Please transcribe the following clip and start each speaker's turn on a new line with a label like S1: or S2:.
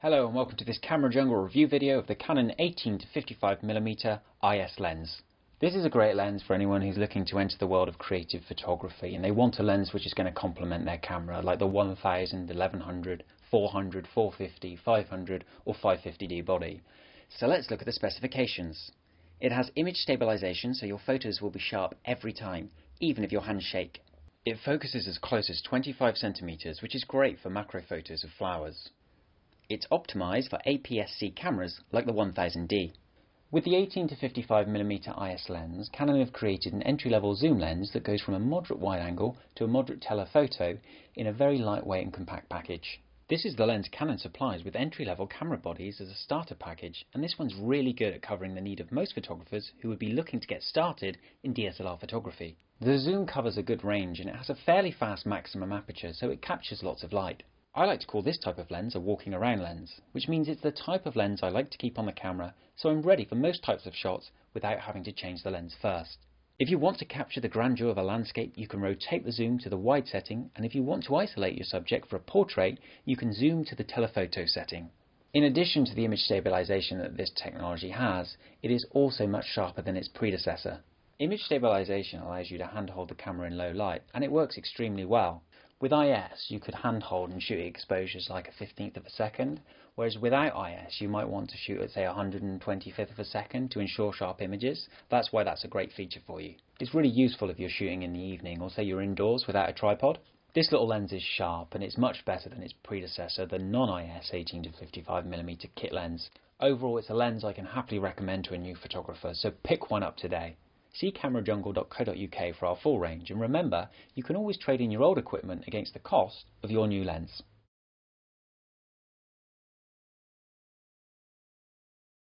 S1: Hello and welcome to this Camera Jungle review video of the Canon 18-55mm IS lens. This is a great lens for anyone who's looking to enter the world of creative photography and they want a lens which is going to complement their camera, like the 1000, 1100, 400, 450, 500 or 550D body. So let's look at the specifications. It has image stabilization, so your photos will be sharp every time, even if your hands shake. It focuses as close as 25 centimeters, which is great for macro photos of flowers. It's optimized for APS-C cameras like the 1000D. With the 18-55mm IS lens, Canon have created an entry-level zoom lens that goes from a moderate wide angle to a moderate telephoto in a very lightweight and compact package. This is the lens Canon supplies with entry-level camera bodies as a starter package, and this one's really good at covering the need of most photographers who would be looking to get started in DSLR photography. The zoom covers a good range and it has a fairly fast maximum aperture, so it captures lots of light. I like to call this type of lens a walking around lens, which means it's the type of lens I like to keep on the camera, so I'm ready for most types of shots without having to change the lens first. If you want to capture the grandeur of a landscape, you can rotate the zoom to the wide setting, and if you want to isolate your subject for a portrait, you can zoom to the telephoto setting. In addition to the image stabilization that this technology has, it is also much sharper than its predecessor. Image stabilization allows you to handhold the camera in low light, and it works extremely well. With IS, you could handhold and shoot exposures like a 15th of a second, whereas without IS, you might want to shoot at say 125th of a second to ensure sharp images. That's why that's a great feature for you. It's really useful if you're shooting in the evening or say you're indoors without a tripod. This little lens is sharp and it's much better than its predecessor, the non-IS 18-55mm kit lens. Overall, it's a lens I can happily recommend to a new photographer, so pick one up today. See camerajungle.co.uk for our full range, and remember, you can always trade in your old equipment against the cost of your new lens.